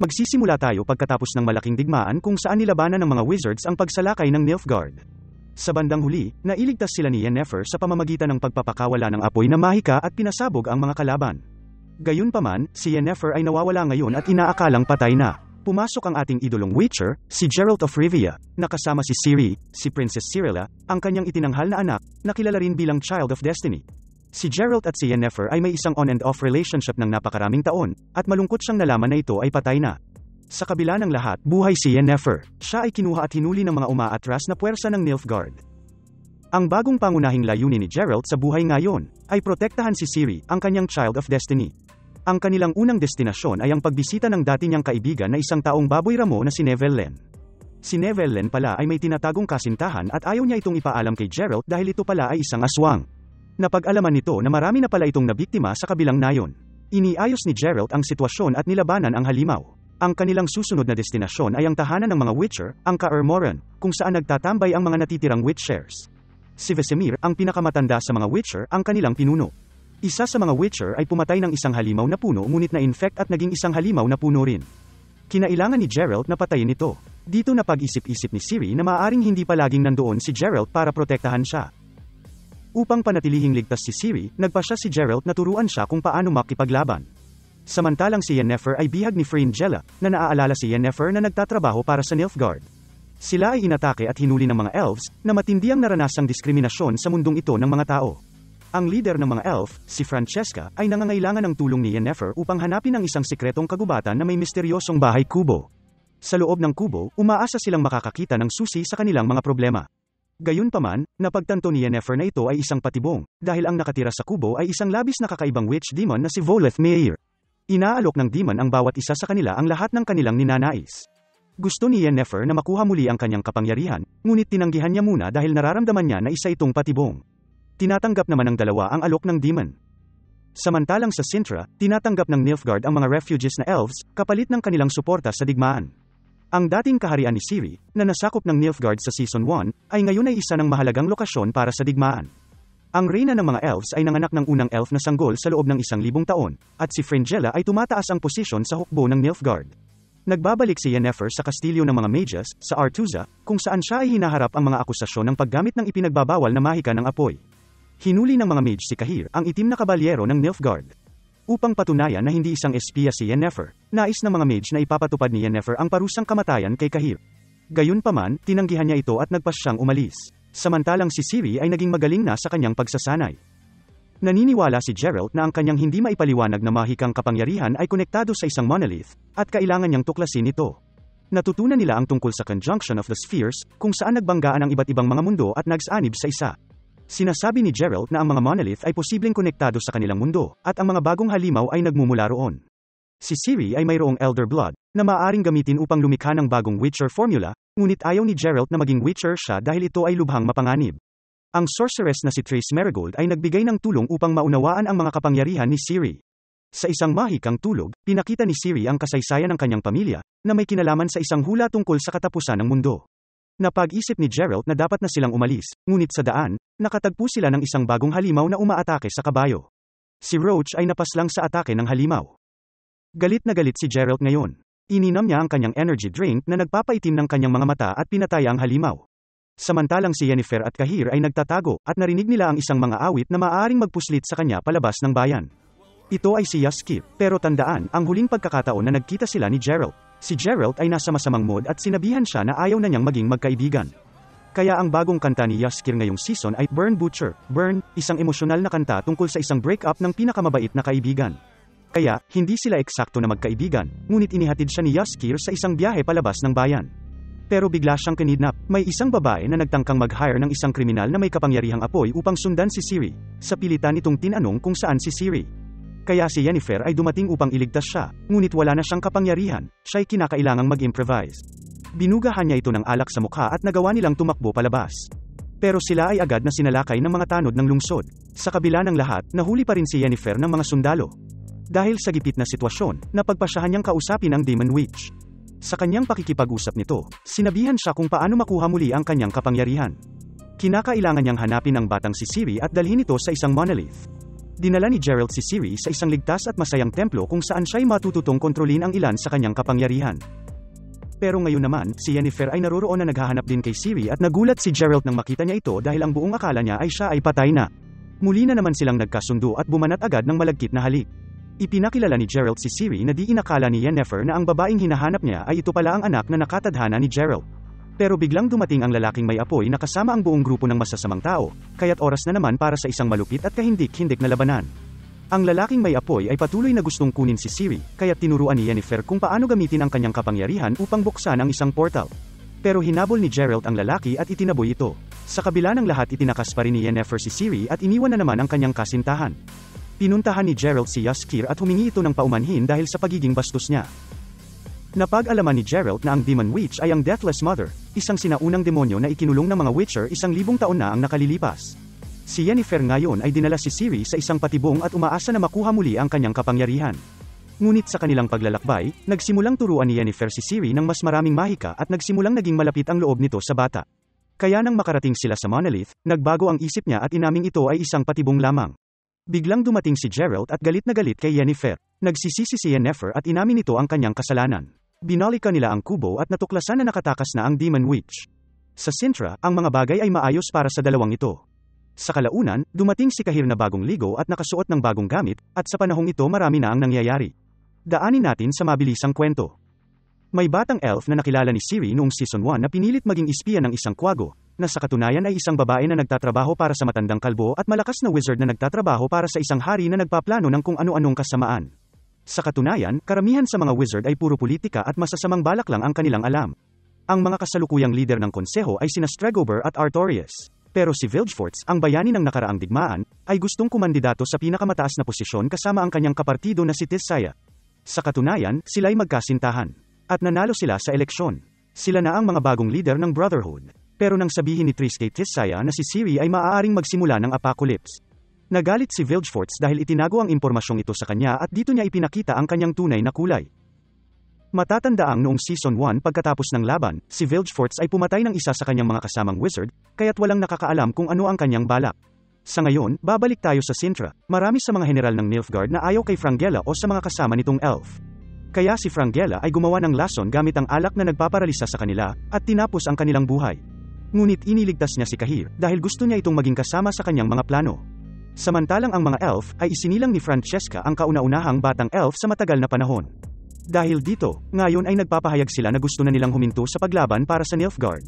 Magsisimula tayo pagkatapos ng malaking digmaan kung saan nilabanan ng mga wizards ang pagsalakay ng Nilfgaard. Sa bandang huli, nailigtas sila ni Yennefer sa pamamagitan ng pagpapakawala ng apoy na mahika at pinasabog ang mga kalaban. Gayunpaman, si Yennefer ay nawawala ngayon at inaakalang patay na. Pumasok ang ating idolong Witcher, si Geralt of Rivia, nakasama si Ciri, si Princess Cirilla, ang kanyang itinanghal na anak, na kilala rin bilang Child of Destiny. Si Geralt at si Yennefer ay may isang on and off relationship ng napakaraming taon, at malungkot siyang nalaman na ito ay patay na. Sa kabila ng lahat, buhay si Yennefer. Siya ay kinuha at hinuli ng mga umaatras na puwersa ng Nilfgaard. Ang bagong pangunahing layunin ni Geralt sa buhay ngayon, ay protektahan si Ciri, ang kanyang Child of Destiny. Ang kanilang unang destinasyon ay ang pagbisita ng dati niyang kaibigan na isang taong baboy ramo na si Nevellen. Si Nevellen pala ay may tinatagong kasintahan at ayaw niya itong ipaalam kay Geralt dahil ito pala ay isang aswang. Napag-alaman nito na marami na pala itong nabiktima sa kabilang nayon. Iniayos ni Geralt ang sitwasyon at nilabanan ang halimaw. Ang kanilang susunod na destinasyon ay ang tahanan ng mga Witcher, ang Kaer Morhen, kung saan nagtatambay ang mga natitirang Witchers. Si Vesemir, ang pinakamatanda sa mga Witcher, ang kanilang pinuno. Isa sa mga Witcher ay pumatay ng isang halimaw na puno ngunit na-infect at naging isang halimaw na puno rin. Kinailangan ni Geralt na patayin ito. Dito na pag-isip-isip ni Ciri na maaaring hindi palaging nandoon si Geralt para protektahan siya. Upang panatilihing ligtas si Ciri, nagpasya si Geralt na turuan siya kung paano makipaglaban. Samantalang si Yennefer ay bihag ni Fringilla, na naaalala si Yennefer na nagtatrabaho para sa Nilfgaard. Sila ay inatake at hinuli ng mga elves, na matindi ang naranasang diskriminasyon sa mundong ito ng mga tao. Ang leader ng mga elf, si Francesca, ay nangangailangan ng tulong ni Yennefer upang hanapin ang isang sikretong kagubatan na may misteryosong bahay kubo. Sa loob ng kubo, umaasa silang makakakita ng susi sa kanilang mga problema. Gayunpaman, napagtanto ni Yennefer na ito ay isang patibong, dahil ang nakatira sa kubo ay isang labis na kakaibang witch demon na si Voleth Meir. Inaalok ng demon ang bawat isa sa kanila ang lahat ng kanilang ninanais. Gusto ni Yennefer na makuha muli ang kanyang kapangyarihan, ngunit tinanggihan niya muna dahil nararamdaman niya na isa itong patibong. Tinatanggap naman ng dalawa ang alok ng demon. Samantalang sa Cintra, tinatanggap ng Nilfgaard ang mga refugees na elves, kapalit ng kanilang suporta sa digmaan. Ang dating kaharian ni Ciri, na nasakop ng Nilfgaard sa Season 1, ay ngayon ay isa ng mahalagang lokasyon para sa digmaan. Ang reyna ng mga elves ay nanganak ng unang elf na sanggol sa loob ng 1,000 taon, at si Fringilla ay tumataas ang posisyon sa hukbo ng Nilfgaard. Nagbabalik si Yennefer sa kastilyo ng mga mages, sa Artuza, kung saan siya ay hinaharap ang mga akusasyon ng paggamit ng ipinagbabawal na mahika ng apoy. Hinuli ng mga mage si Cahir, ang itim na kabalyero ng Nilfgaard. Upang patunayan na hindi isang espiya si Yennefer, nais ng mga mage na ipapatupad ni Yennefer ang parusang kamatayan kay Cahir. Gayunpaman, tinanggihan niya ito at nagpasyang umalis. Samantalang si Ciri ay naging magaling na sa kanyang pagsasanay. Naniniwala si Geralt na ang kanyang hindi maipaliwanag na mahikang kapangyarihan ay konektado sa isang monolith, at kailangan niyang tuklasin ito. Natutunan nila ang tungkol sa Conjunction of the Spheres, kung saan nagbanggaan ang iba't ibang mga mundo at nagsanib sa isa. Sinasabi ni Geralt na ang mga monolith ay posibleng konektado sa kanilang mundo, at ang mga bagong halimaw ay nagmumula roon. Si Ciri ay mayroong Elder Blood, na maaaring gamitin upang lumikha ng bagong Witcher formula, ngunit ayaw ni Geralt na maging Witcher siya dahil ito ay lubhang mapanganib. Ang sorceress na si Triss Merigold ay nagbigay ng tulong upang maunawaan ang mga kapangyarihan ni Ciri. Sa isang mahikang tulog, pinakita ni Ciri ang kasaysayan ng kanyang pamilya, na may kinalaman sa isang hula tungkol sa katapusan ng mundo. Napag-isip ni Geralt na dapat na silang umalis, ngunit sa daan, nakatagpo sila ng isang bagong halimaw na umaatake sa kabayo. Si Roach ay napaslang sa atake ng halimaw. Galit na galit si Geralt ngayon. Ininom niya ang kanyang energy drink na nagpapaitim ng kanyang mga mata at pinatay ang halimaw. Samantalang si Yennefer at Cahir ay nagtatago at narinig nila ang isang mga awit na maaaring magpuslit sa kanya palabas ng bayan. Ito ay si Jaskier, pero tandaan, ang huling pagkakataon na nagkita sila ni Geralt. Si Geralt ay nasa masamang mood at sinabihan siya na ayaw na niyang maging magkaibigan. Kaya ang bagong kanta ni Jaskier ngayong season ay Burn Butcher, Burn, isang emosyonal na kanta tungkol sa isang breakup ng pinakamabait na kaibigan. Kaya, hindi sila eksakto na magkaibigan, ngunit inihatid siya ni Jaskier sa isang biyahe palabas ng bayan. Pero bigla siyang kinidnap. May isang babae na nagtangkang mag-hire ng isang kriminal na may kapangyarihang apoy upang sundan si Ciri. Sa pilitan itong tinanong kung saan si Ciri. Kaya si Yennefer ay dumating upang iligtas siya, ngunit wala na siyang kapangyarihan, siya'y kinakailangang mag-improvise. Binugahan niya ito ng alak sa mukha at nagawa nilang tumakbo palabas. Pero sila ay agad na sinalakay ng mga tanod ng lungsod. Sa kabila ng lahat, nahuli pa rin si Yennefer ng mga sundalo. Dahil sa gipit na sitwasyon, napagpasyahan niyang kausapin ang Demon Witch. Sa kanyang pakikipag-usap nito, sinabihan siya kung paano makuha muli ang kanyang kapangyarihan. Kinakailangan niyang hanapin ang batang si Ciri at dalhin ito sa isang monolith. Dinala ni Geralt si Ciri sa isang ligtas at masayang templo kung saan siya'y matututong kontrolin ang ilan sa kanyang kapangyarihan. Pero ngayon naman, si Yennefer ay naroroon na naghahanap din kay Ciri at nagulat si Geralt nang makita niya ito dahil ang buong akala niya ay siya ay patay na. Muli na naman silang nagkasundo at bumanat agad ng malagkit na halik. Ipinakilala ni Geralt si Ciri na di inakala ni Yennefer na ang babaeng hinahanap niya ay ito pala ang anak na nakatadhana ni Geralt. Pero biglang dumating ang lalaking may apoy na kasama ang buong grupo ng masasamang tao, kaya't oras na naman para sa isang malupit at kahindik-hindik na labanan. Ang lalaking may apoy ay patuloy na gustong kunin si Ciri, kaya tinuruan ni Yennefer kung paano gamitin ang kanyang kapangyarihan upang buksan ang isang portal. Pero hinabol ni Geralt ang lalaki at itinaboy ito. Sa kabila ng lahat itinakas pa rin ni Yennefer si Ciri at iniwan na naman ang kanyang kasintahan. Pinuntahan ni Geralt si Jaskier at humingi ito ng paumanhin dahil sa pagiging bastos niya. Napag-alaman ni Geralt na ang Demon Witch ay ang Deathless Mother, isang sinaunang demonyo na ikinulong ng mga Witcher 1,000 taon na ang nakalilipas. Si Yennefer ngayon ay dinala si Ciri sa isang patibong at umaasa na makuha muli ang kanyang kapangyarihan. Ngunit sa kanilang paglalakbay, nagsimulang turuan ni Yennefer si Ciri ng mas maraming mahika at nagsimulang naging malapit ang loob nito sa bata. Kaya nang makarating sila sa Monolith, nagbago ang isip niya at inaming ito ay isang patibong lamang. Biglang dumating si Geralt at galit na galit kay Yennefer. Nagsisisi si Yennefer at inamin nito ang kanyang kasalanan. Binalikan nila ang kubo at natuklasan na nakatakas na ang Demon Witch. Sa Cintra, ang mga bagay ay maayos para sa dalawang ito. Sa kalaunan, dumating si Cahir na bagong ligo at nakasuot ng bagong gamit, at sa panahong ito marami na ang nangyayari. Daanin natin sa mabilisang kwento. May batang elf na nakilala ni Ciri noong Season 1 na pinilit maging espiya ng isang kwago, na sa katunayan ay isang babae na nagtatrabaho para sa matandang kalbo at malakas na wizard na nagtatrabaho para sa isang hari na nagpaplano ng kung ano-anong kasamaan. Sa katunayan, karamihan sa mga wizard ay puro politika at masasamang balak lang ang kanilang alam. Ang mga kasalukuyang lider ng konseho ay sina Stregober at Artorias. Pero si Vilgefortz, ang bayani ng nakaraang digmaan, ay gustong kumandidato sa pinakamataas na posisyon kasama ang kanyang kapartido na si Tissaia. Sa katunayan, sila'y magkasintahan. At nanalo sila sa eleksyon. Sila na ang mga bagong lider ng Brotherhood. Pero nang sabihin ni Triss kay Tissaia na si Ciri ay maaaring magsimula ng apocalypse. Nagalit si Vilgefortz dahil itinago ang impormasyong ito sa kanya at dito niya ipinakita ang kanyang tunay na kulay. Matatandaang noong Season 1 pagkatapos ng laban, si Vilgefortz ay pumatay ng isa sa kanyang mga kasamang wizard, kaya't walang nakakaalam kung ano ang kanyang balak. Sa ngayon, babalik tayo sa Cintra. Marami sa mga general ng Nilfgaard na ayaw kay Frangela o sa mga kasama nitong elf. Kaya si Frangela ay gumawa ng lason gamit ang alak na nagpaparalisa sa kanila, at tinapos ang kanilang buhay. Ngunit iniligtas niya si Cahir dahil gusto niya itong maging kasama sa kanyang mga plano. Samantalang ang mga elf ay isinilang ni Francesca ang kauna-unahang batang elf sa matagal na panahon. Dahil dito, ngayon ay nagpapahayag sila na gusto na nilang huminto sa paglaban para sa Nilfgaard.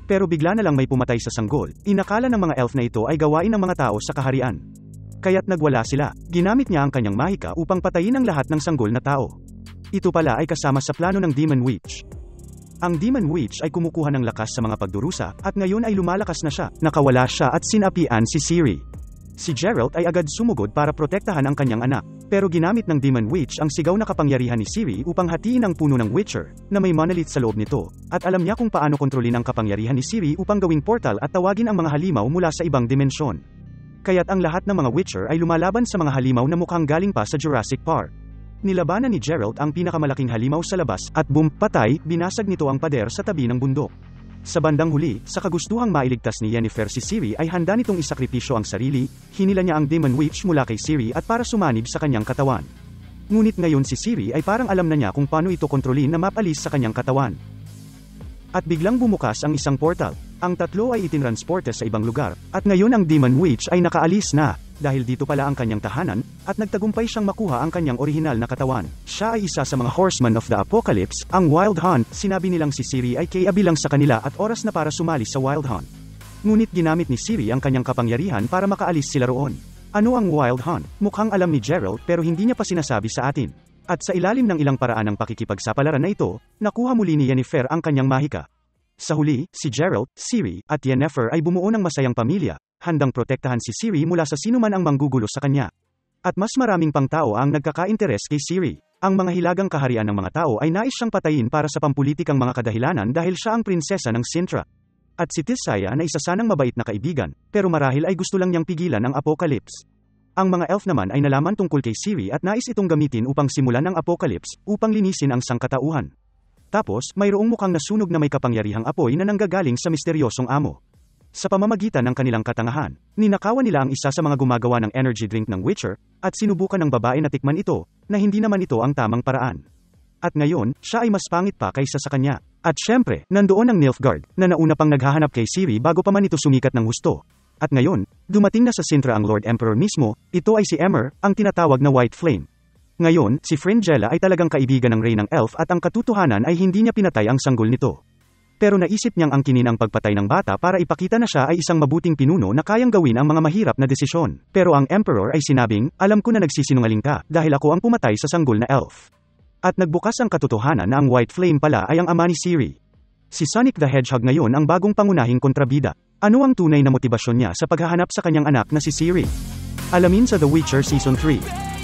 Pero bigla na lang may pumatay sa sanggol. Inakala ng mga elf na ito ay gawain ng mga tao sa kaharian. Kaya't nagwala sila. Ginamit niya ang kanyang mahika upang patayin ang lahat ng sanggol na tao. Ito pala ay kasama sa plano ng Demon Witch. Ang Demon Witch ay kumukuha ng lakas sa mga pagdurusa, at ngayon ay lumalakas na siya. Nakawala siya at sinapian si Ciri. Si Geralt ay agad sumugod para protektahan ang kanyang anak. Pero ginamit ng Demon Witch ang sigaw na kapangyarihan ni Ciri upang hatiin ang puno ng Witcher, na may monolith sa loob nito, at alam niya kung paano kontrolin ang kapangyarihan ni Ciri upang gawing portal at tawagin ang mga halimaw mula sa ibang dimensyon. Kaya't ang lahat ng mga Witcher ay lumalaban sa mga halimaw na mukhang galing pa sa Jurassic Park. Nilabanan ni Geralt ang pinakamalaking halimaw sa labas, at boom, patay, binasag nito ang pader sa tabi ng bundok. Sa bandang huli, sa kagustuhang mailigtas ni Yennefer si Ciri ay handa nitong isakripisyo ang sarili, hinila niya ang Demon Witch mula kay Ciri at para sumanib sa kanyang katawan. Ngunit ngayon si Ciri ay parang alam na niya kung paano ito kontrolin na mapalis sa kanyang katawan. At biglang bumukas ang isang portal. Ang tatlo ay itinransporte sa ibang lugar, at ngayon ang Demon Witch ay nakaalis na. Dahil dito pala ang kanyang tahanan, at nagtagumpay siyang makuha ang kanyang orihinal na katawan. Siya ay isa sa mga Horsemen of the Apocalypse, ang Wild Hunt. Sinabi nilang si Ciri ay kabilang sa kanila at oras na para sumali sa Wild Hunt. Ngunit ginamit ni Ciri ang kanyang kapangyarihan para makaalis sila roon. Ano ang Wild Hunt? Mukhang alam ni Geralt pero hindi niya pa sinasabi sa atin. At sa ilalim ng ilang paraan ng pakikipagsapalaran na ito, nakuha muli ni Yennefer ang kanyang mahika. Sa huli, si Geralt, Ciri, at Yennefer ay bumuo ng masayang pamilya, handang protektahan si Ciri mula sa sinuman ang manggugulo sa kanya. At mas maraming pang tao ang nagkaka-interes kay Ciri. Ang mga hilagang kaharian ng mga tao ay nais siyang patayin para sa pampulitikang mga kadahilanan dahil siya ang prinsesa ng Cintra. At si Tissaia na isa sanang mabait na kaibigan, pero marahil ay gusto lang niyang pigilan ang apocalypse. Ang mga elf naman ay nalaman tungkol kay Ciri at nais itong gamitin upang simulan ang apocalypse, upang linisin ang sangkatauhan. Tapos, mayroong mukhang nasunog na may kapangyarihang apoy na nanggagaling sa misteryosong amo. Sa pamamagitan ng kanilang katangahan, ninakawan nila ang isa sa mga gumagawa ng energy drink ng Witcher, at sinubukan ng babae na tikman ito, na hindi naman ito ang tamang paraan. At ngayon, siya ay mas pangit pa kaysa sa kanya. At syempre, nandoon ang Nilfgaard, na nauna pang naghahanap kay Ciri bago pa man ito sumikat ng husto. At ngayon, dumating na sa Sintra ang Lord Emperor mismo, ito ay si Emmer, ang tinatawag na White Flame. Ngayon, si Fringilla ay talagang kaibigan ng Reynang Elf at ang katotohanan ay hindi niya pinatay ang sanggol nito. Pero naisip niyang angkinin ang pagpatay ng bata para ipakita na siya ay isang mabuting pinuno na kayang gawin ang mga mahirap na desisyon. Pero ang Emperor ay sinabing, alam ko na nagsisinungaling ka, dahil ako ang pumatay sa sanggol na elf. At nagbukas ang katotohanan na ang White Flame pala ay ang ama ni Ciri. Si Sonic the Hedgehog ngayon ang bagong pangunahing kontrabida. Ano ang tunay na motibasyon niya sa paghahanap sa kanyang anak na si Ciri? Alamin sa The Witcher Season 3.